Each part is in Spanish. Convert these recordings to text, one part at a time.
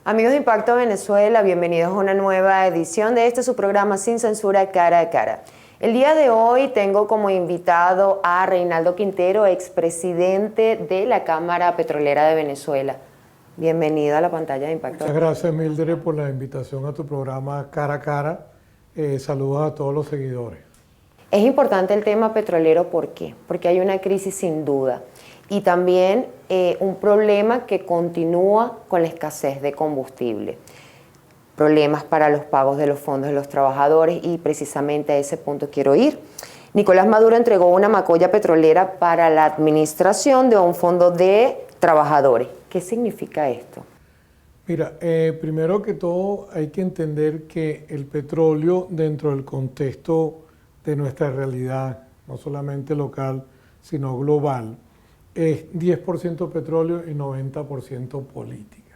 Amigos de Impacto Venezuela, bienvenidos a una nueva edición de este su programa Sin Censura, Cara a Cara. El día de hoy tengo como invitado a Reinaldo Quintero, expresidente de la Cámara Petrolera de Venezuela. Bienvenido a la pantalla de Impacto. Muchas gracias, Mildred, por la invitación a tu programa Cara a Cara. Saludos a todos los seguidores. Es importante el tema petrolero, ¿por qué? Porque hay una crisis sin duda y también un problema que continúa con la escasez de combustible. Problemas para los pagos de los fondos de los trabajadores y precisamente a ese punto quiero ir. Nicolás Maduro entregó una macolla petrolera para la administración de un fondo de trabajadores. ¿Qué significa esto? Mira, primero que todo hay que entender que el petróleo dentro del contexto de nuestra realidad, no solamente local, sino global, es 10% petróleo y 90% política.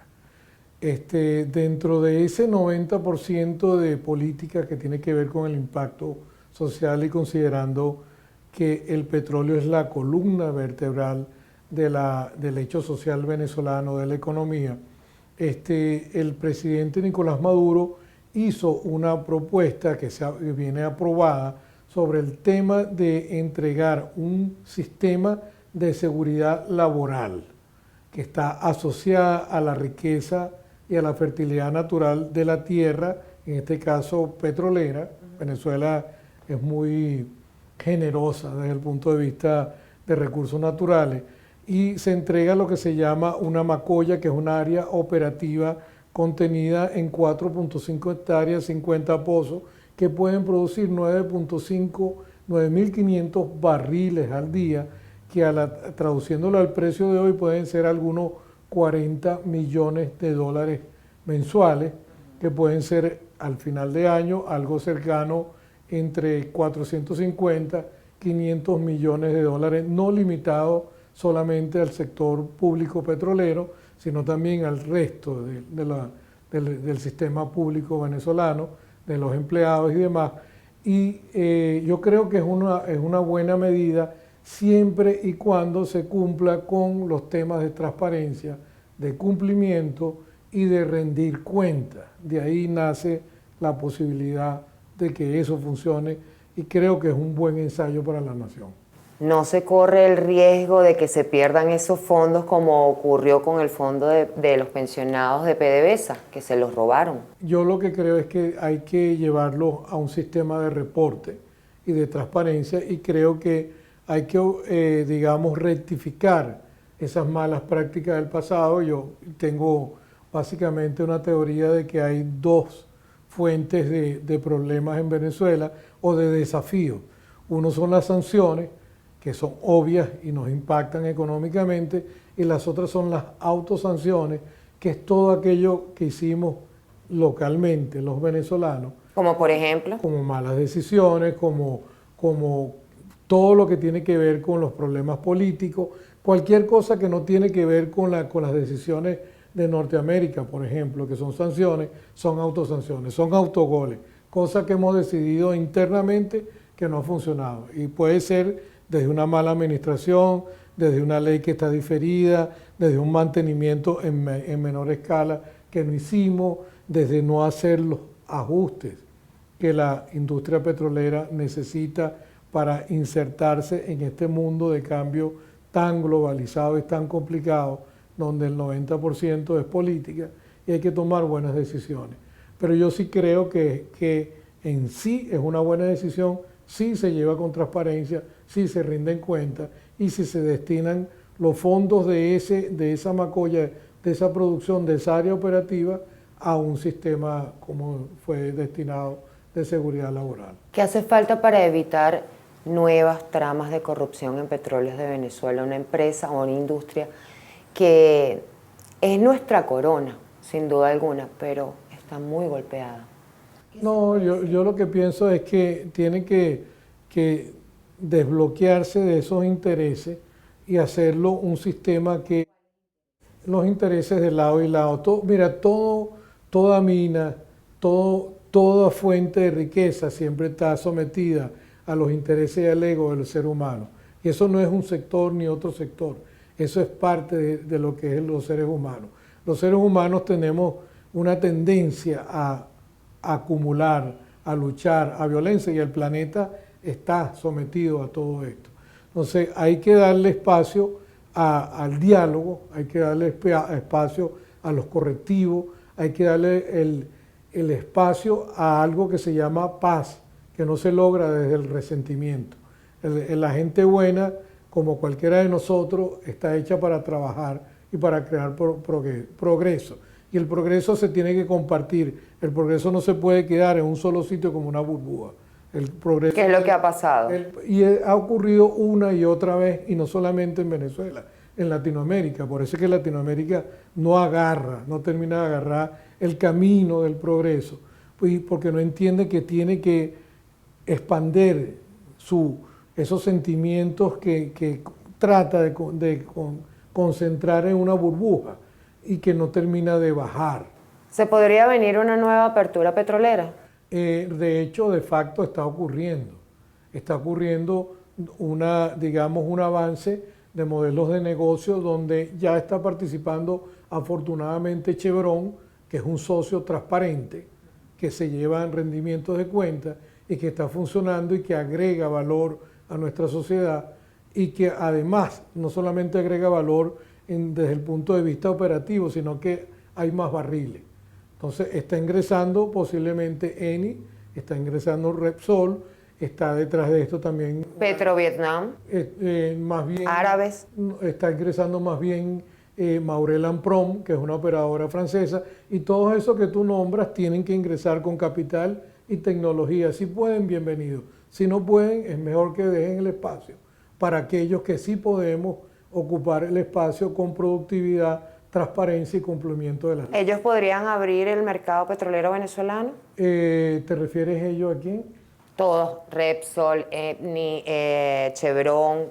Dentro de ese 90% de política que tiene que ver con el impacto social y considerando que el petróleo es la columna vertebral del hecho social venezolano, de la economía, el presidente Nicolás Maduro hizo una propuesta que viene aprobada sobre el tema de entregar un sistema de seguridad laboral que está asociada a la riqueza y a la fertilidad natural de la tierra, en este caso petrolera. Venezuela es muy generosa desde el punto de vista de recursos naturales y se entrega lo que se llama una macolla, que es un área operativa contenida en 4.5 hectáreas, 50 pozos, que pueden producir 9.500 barriles al día, que traduciéndolo al precio de hoy pueden ser algunos 40 millones de dólares mensuales, que pueden ser al final de año algo cercano entre 450, 500 millones de dólares, no limitado solamente al sector público petrolero, sino también al resto del sistema público venezolano, de los empleados y demás. Y yo creo que es una buena medida siempre y cuando se cumpla con los temas de transparencia, de cumplimiento y de rendir cuentas. De ahí nace la posibilidad de que eso funcione y creo que es un buen ensayo para la nación. ¿No se corre el riesgo de que se pierdan esos fondos como ocurrió con el fondo de los pensionados de PDVSA, que se los robaron? Yo lo que creo es que hay que llevarlo a un sistema de reporte y de transparencia y creo que hay que, digamos, rectificar esas malas prácticas del pasado. Yo tengo básicamente una teoría de que hay dos fuentes de problemas en Venezuela o de desafíos. Uno son las sanciones, que son obvias y nos impactan económicamente, y las otras son las autosanciones, que es todo aquello que hicimos localmente los venezolanos. ¿Como por ejemplo? Como malas decisiones, como todo lo que tiene que ver con los problemas políticos, cualquier cosa que no tiene que ver con las decisiones de Norteamérica, por ejemplo, que son sanciones, son autosanciones, son autogoles, cosas que hemos decidido internamente que no ha funcionado. Y puede ser desde una mala administración, desde una ley que está diferida, desde un mantenimiento en menor escala que no hicimos, desde no hacer los ajustes que la industria petrolera necesita para insertarse en este mundo de cambio tan globalizado y tan complicado, donde el 90% es política y hay que tomar buenas decisiones. Pero yo sí creo que en sí es una buena decisión, sí se lleva con transparencia, sí se rinden cuentas y si se destinan los fondos de esa macolla, de esa producción, de esa área operativa a un sistema como fue destinado de seguridad laboral. ¿Qué hace falta para evitar nuevas tramas de corrupción en Petróleos de Venezuela? Una empresa o una industria que es nuestra corona, sin duda alguna, pero está muy golpeada. No, yo lo que pienso es que tiene que desbloquearse de esos intereses y hacerlo un sistema que los intereses de lado y lado. Toda mina, toda fuente de riqueza siempre está sometida a los intereses y al ego del ser humano. Y eso no es un sector ni otro sector. Eso es parte de lo que es los seres humanos. Los seres humanos tenemos una tendencia a acumular, a luchar, a violencia, y el planeta está sometido a todo esto. Entonces hay que darle espacio al diálogo, hay que darle espacio a los correctivos, hay que darle el espacio a algo que se llama paz, que no se logra desde el resentimiento. La gente buena, como cualquiera de nosotros, está hecha para trabajar y para crear progreso. Y el progreso se tiene que compartir. El progreso no se puede quedar en un solo sitio como una burbuja. El progreso, ¿qué es lo que ha pasado? Ha ocurrido una y otra vez, y no solamente en Venezuela, en Latinoamérica. Por eso es que Latinoamérica no agarra, no termina de agarrar el camino del progreso, porque no entiende que tiene que expandir esos sentimientos que trata de concentrar en una burbuja y que no termina de bajar. ¿Se podría venir una nueva apertura petrolera? De hecho, de facto está ocurriendo. Está ocurriendo digamos, un avance de modelos de negocio donde ya está participando afortunadamente Chevron, que es un socio transparente, que se lleva en rendimientos de cuenta y que está funcionando y que agrega valor a nuestra sociedad, y que además no solamente agrega valor desde el punto de vista operativo, sino que hay más barriles. Entonces está ingresando posiblemente Eni, está ingresando Repsol, está detrás de esto también Petrovietnam, más bien árabes. Está ingresando más bien Maurel & Prom, que es una operadora francesa, y todos esos que tú nombras tienen que ingresar con capital y tecnología. Si pueden, bienvenidos. Si no pueden, es mejor que dejen el espacio para aquellos que sí podemos ocupar el espacio con productividad, transparencia y cumplimiento de las leyes. ¿Ellos podrían abrir el mercado petrolero venezolano? ¿Te refieres ellos a quién? Todos, Repsol, Eni, Chevron,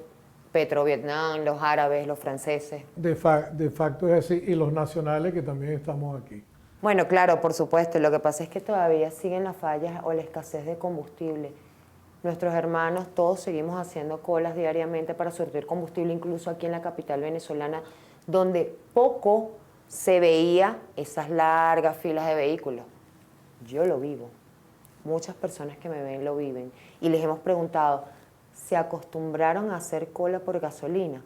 Petrovietnam, los árabes, los franceses. De facto es así, y los nacionales que también estamos aquí. Bueno, claro, por supuesto. Lo que pasa es que todavía siguen las fallas o la escasez de combustible. Nuestros hermanos, todos seguimos haciendo colas diariamente para surtir combustible, incluso aquí en la capital venezolana, donde poco se veía esas largas filas de vehículos. Yo lo vivo. Muchas personas que me ven lo viven. Y les hemos preguntado, ¿se acostumbraron a hacer cola por gasolina?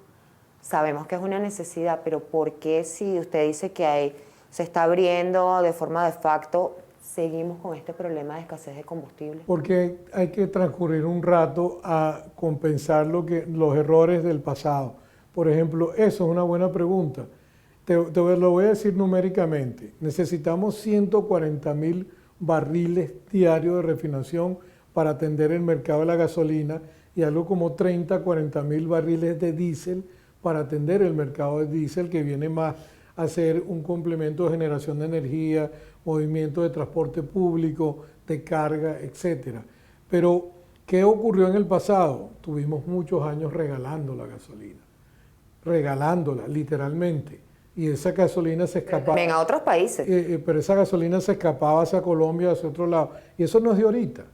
Sabemos que es una necesidad, pero ¿por qué si usted dice que se está abriendo de forma de facto, seguimos con este problema de escasez de combustible? Porque hay que transcurrir un rato a compensar los errores del pasado. Por ejemplo, eso es una buena pregunta. Te lo voy a decir numéricamente. Necesitamos 140.000 barriles diarios de refinación para atender el mercado de la gasolina y algo como 40.000 barriles de diésel para atender el mercado de diésel, que viene más a ser un complemento de generación de energía, movimiento de transporte público, de carga, etc. Pero, ¿qué ocurrió en el pasado? Tuvimos muchos años regalando la gasolina, regalándola literalmente, y esa gasolina se escapaba. También a otros países. Pero esa gasolina se escapaba hacia Colombia, hacia otro lado, y eso no es de ahorita,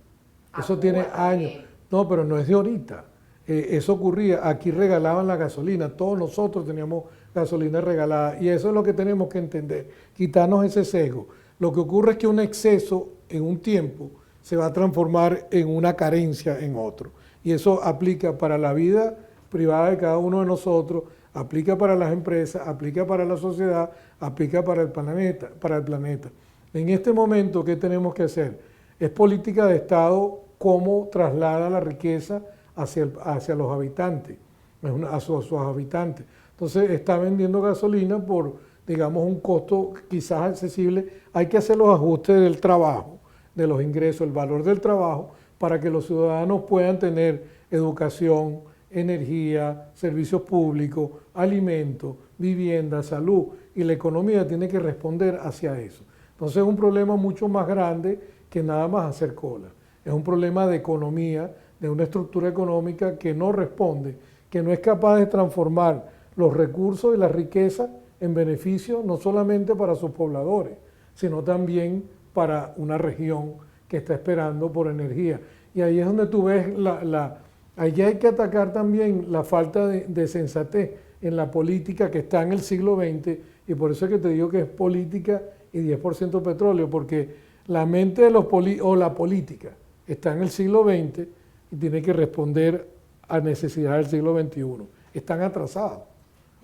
eso tiene años. No, pero no es de ahorita. Eso ocurría, aquí regalaban la gasolina, todos nosotros teníamos gasolina regalada, y eso es lo que tenemos que entender, quitarnos ese sesgo. Lo que ocurre es que un exceso en un tiempo se va a transformar en una carencia en otro, y eso aplica para la vida privada de cada uno de nosotros, aplica para las empresas, aplica para la sociedad, aplica para el planeta. En este momento, ¿qué tenemos que hacer? Es política de Estado cómo traslada la riqueza hacia los habitantes, a sus habitantes. Entonces está vendiendo gasolina por, digamos, un costo quizás accesible. Hay que hacer los ajustes del trabajo, de los ingresos, el valor del trabajo, para que los ciudadanos puedan tener educación, energía, servicios públicos, alimentos, vivienda, salud, y la economía tiene que responder hacia eso. Entonces es un problema mucho más grande que nada más hacer cola. Es un problema de economía, de una estructura económica que no responde, que no es capaz de transformar los recursos y la riqueza en beneficio no solamente para sus pobladores, sino también para una región que está esperando por energía. Y ahí es donde tú ves allí hay que atacar también la falta de sensatez en la política que está en el siglo XX, y por eso es que te digo que es política y 10% petróleo, porque la mente de la política está en el siglo XX y tiene que responder a necesidades del siglo XXI. Están atrasados.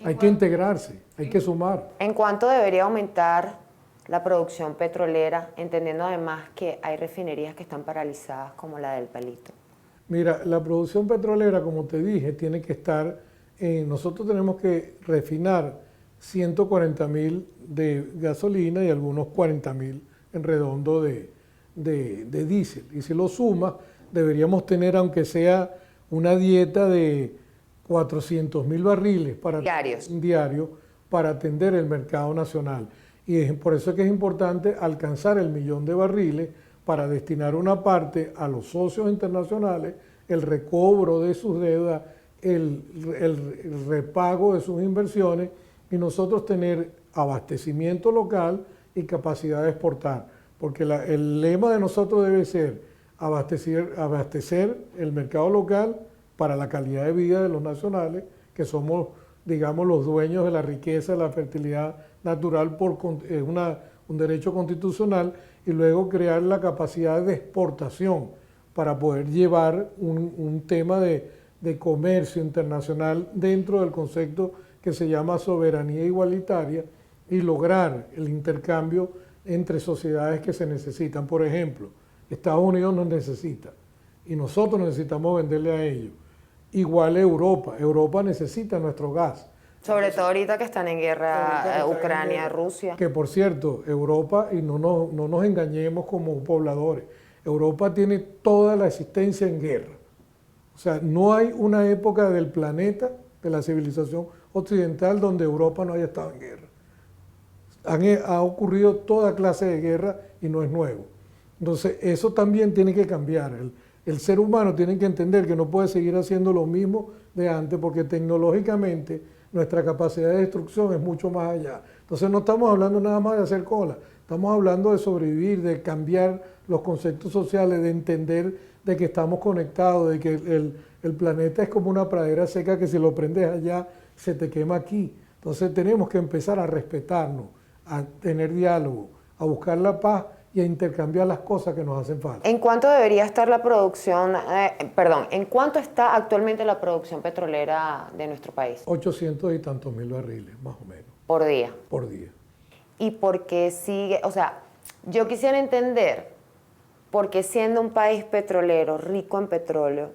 Hay que integrarse, hay que sumar. ¿En cuánto debería aumentar la producción petrolera, entendiendo además que hay refinerías que están paralizadas como la del Palito? Mira, la producción petrolera, como te dije, tiene que estar, nosotros tenemos que refinar 140.000 de gasolina y algunos 40.000 en redondo de diésel. Y si lo sumas, deberíamos tener, aunque sea una dieta de 400.000 barriles diarios para atender el mercado nacional. Y por eso es que es importante alcanzar el 1.000.000 de barriles para destinar una parte a los socios internacionales, el recobro de sus deudas, el repago de sus inversiones y nosotros tener abastecimiento local y capacidad de exportar. Porque el lema de nosotros debe ser abastecer el mercado local para la calidad de vida de los nacionales, que somos, digamos, los dueños de la riqueza, de la fertilidad natural por un derecho constitucional, y luego crear la capacidad de exportación para poder llevar un tema de comercio internacional dentro del concepto que se llama soberanía igualitaria y lograr el intercambio entre sociedades que se necesitan. Por ejemplo, Estados Unidos nos necesita y nosotros necesitamos venderle a ellos. Igual Europa. Europa necesita nuestro gas. Sobre todo ahorita que están en guerra Ucrania, Rusia. Que por cierto, Europa, y no nos engañemos como pobladores, Europa tiene toda la existencia en guerra. O sea, no hay una época del planeta, de la civilización occidental, donde Europa no haya estado en guerra. Ha ocurrido toda clase de guerra y no es nuevo. Entonces, eso también tiene que cambiar. El ser humano tiene que entender que no puede seguir haciendo lo mismo de antes, porque tecnológicamente nuestra capacidad de destrucción es mucho más allá. Entonces no estamos hablando nada más de hacer cola, estamos hablando de sobrevivir, de cambiar los conceptos sociales, de entender de que estamos conectados, de que el planeta es como una pradera seca que si lo prendes allá se te quema aquí. Entonces tenemos que empezar a respetarnos, a tener diálogo, a buscar la paz y a intercambiar las cosas que nos hacen falta. ¿En cuánto debería estar la producción, en cuánto está actualmente la producción petrolera de nuestro país? 800 y tantos mil barriles, más o menos. Por día. Por día. ¿Y por qué sigue? O sea, yo quisiera entender por qué siendo un país petrolero, rico en petróleo,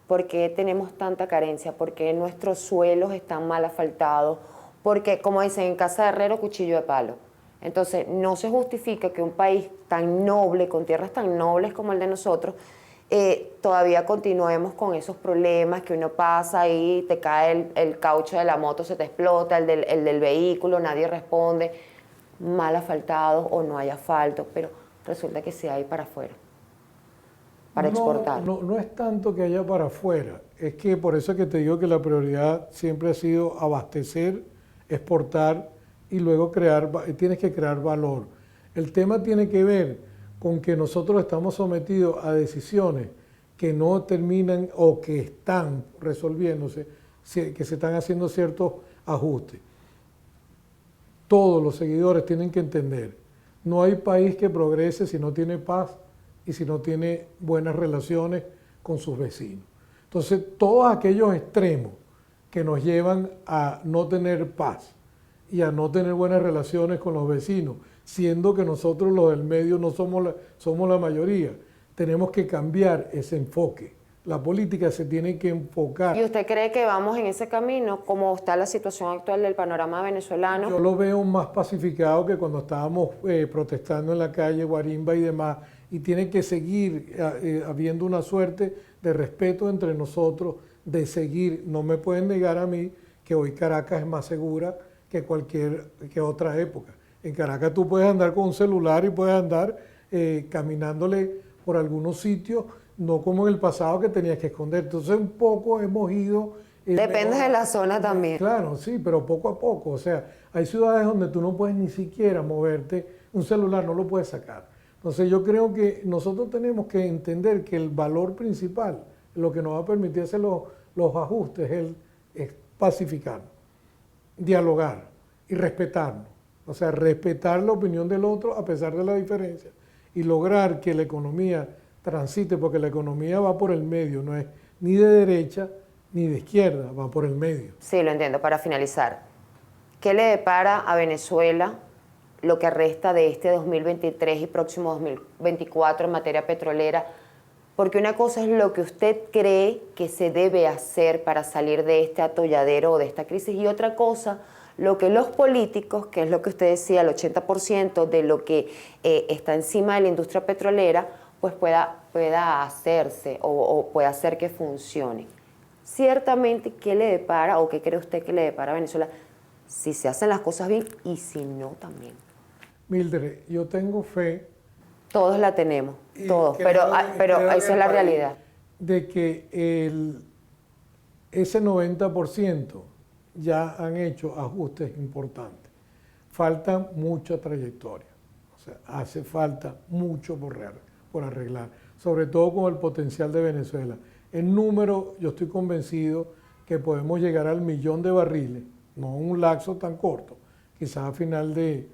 por qué tenemos tanta carencia, por qué nuestros suelos están mal asfaltados, porque, como dicen, en casa de herrero, cuchillo de palo. Entonces, no se justifica que un país tan noble, con tierras tan nobles como el de nosotros, todavía continuemos con esos problemas que uno pasa ahí, te cae el caucho de la moto, se te explota, el del vehículo, nadie responde, mal asfaltado o no hay asfalto, pero resulta que sí hay para afuera, para exportar. No es tanto que haya para afuera, es que por eso es que te digo que la prioridad siempre ha sido abastecer, exportar y luego tienes que crear valor. El tema tiene que ver con que nosotros estamos sometidos a decisiones que no terminan o que están resolviéndose, que se están haciendo ciertos ajustes. Todos los seguidores tienen que entender, no hay país que progrese si no tiene paz y si no tiene buenas relaciones con sus vecinos. Entonces, todos aquellos extremos que nos llevan a no tener paz y a no tener buenas relaciones con los vecinos, siendo que nosotros los del medio no somos la mayoría, tenemos que cambiar ese enfoque. La política se tiene que enfocar. ¿Y usted cree que vamos en ese camino, como está la situación actual del panorama venezolano? Yo lo veo más pacificado que cuando estábamos protestando en la calle, Guarimba y demás, y tiene que seguir habiendo una suerte de respeto entre nosotros, de seguir. No me pueden negar a mí que hoy Caracas es más segura que otra época. En Caracas tú puedes andar con un celular y puedes andar caminándole por algunos sitios, no como en el pasado que tenías que esconder. Entonces un poco hemos ido... Depende de la zona también. Claro, sí, pero poco a poco. O sea, hay ciudades donde tú no puedes ni siquiera moverte, un celular no lo puedes sacar. Entonces yo creo que nosotros tenemos que entender que el valor principal, lo que nos va a permitir hacer los ajustes, es pacificarnos, dialogar y respetarnos O sea, respetar la opinión del otro a pesar de la diferencia y lograr que la economía transite, porque la economía va por el medio, no es ni de derecha ni de izquierda, va por el medio. Sí, lo entiendo. Para finalizar, ¿qué le depara a Venezuela lo que resta de este 2023 y próximo 2024 en materia petrolera? Porque una cosa es lo que usted cree que se debe hacer para salir de este atolladero o de esta crisis, y otra cosa, lo que los políticos, que es lo que usted decía, el 80% de lo que está encima de la industria petrolera, pues pueda hacerse o pueda hacer que funcione. Ciertamente, ¿qué le depara o qué cree usted que le depara a Venezuela si se hacen las cosas bien y si no también? Mildred, yo tengo fe. Todos la tenemos, todos, creo pero en esa es el la país realidad. De que ese 90% ya han hecho ajustes importantes. Falta mucha trayectoria, o sea, hace falta mucho por arreglar, sobre todo con el potencial de Venezuela. En número, yo estoy convencido que podemos llegar al 1.000.000 de barriles, no en un lapso tan corto, quizás a final de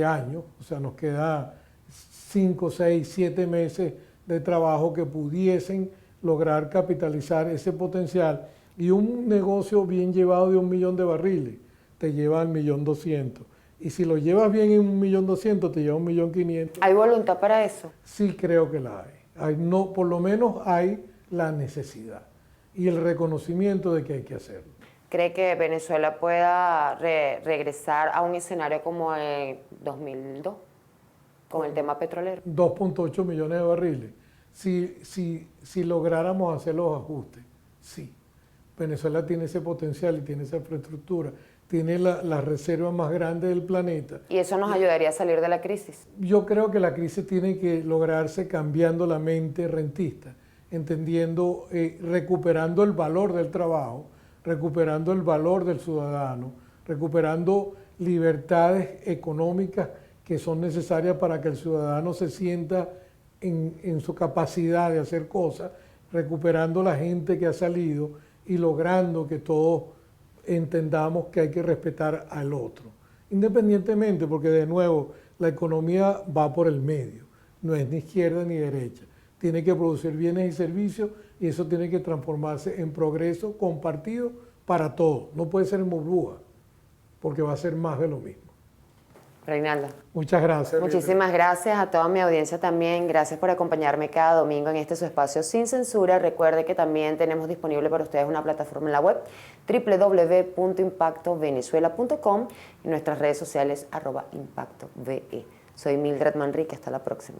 año, o sea, nos queda 5, 6, 7 meses de trabajo que pudiesen lograr capitalizar ese potencial, y un negocio bien llevado de 1.000.000 de barriles te lleva al 1.200.000, y si lo llevas bien en 1.200.000 te lleva a 1.500.000. ¿Hay voluntad para eso? Sí, creo que la hay. No, por lo menos hay la necesidad y el reconocimiento de que hay que hacerlo. ¿Cree que Venezuela pueda regresar a un escenario como en 2002, con el tema petrolero? 2.8 millones de barriles. Si lográramos hacer los ajustes, sí. Venezuela tiene ese potencial y tiene esa infraestructura, tiene la reserva más grande del planeta. ¿Y eso nos ayudaría a salir de la crisis? Yo creo que la crisis tiene que lograrse cambiando la mente rentista, entendiendo, recuperando el valor del trabajo, recuperando el valor del ciudadano, recuperando libertades económicas que son necesarias para que el ciudadano se sienta en su capacidad de hacer cosas, recuperando la gente que ha salido y logrando que todos entendamos que hay que respetar al otro. Independientemente, porque de nuevo, la economía va por el medio, no es ni izquierda ni derecha. Tiene que producir bienes y servicios y eso tiene que transformarse en progreso compartido para todos. No puede ser en burbuja, porque va a ser más de lo mismo. Reinaldo. Muchas gracias. Muchísimas gracias a toda mi audiencia también. Gracias por acompañarme cada domingo en este su espacio sin censura. Recuerde que también tenemos disponible para ustedes una plataforma en la web www.impactovenezuela.com y nuestras redes sociales @impactove. Soy Mildred Manrique. Hasta la próxima.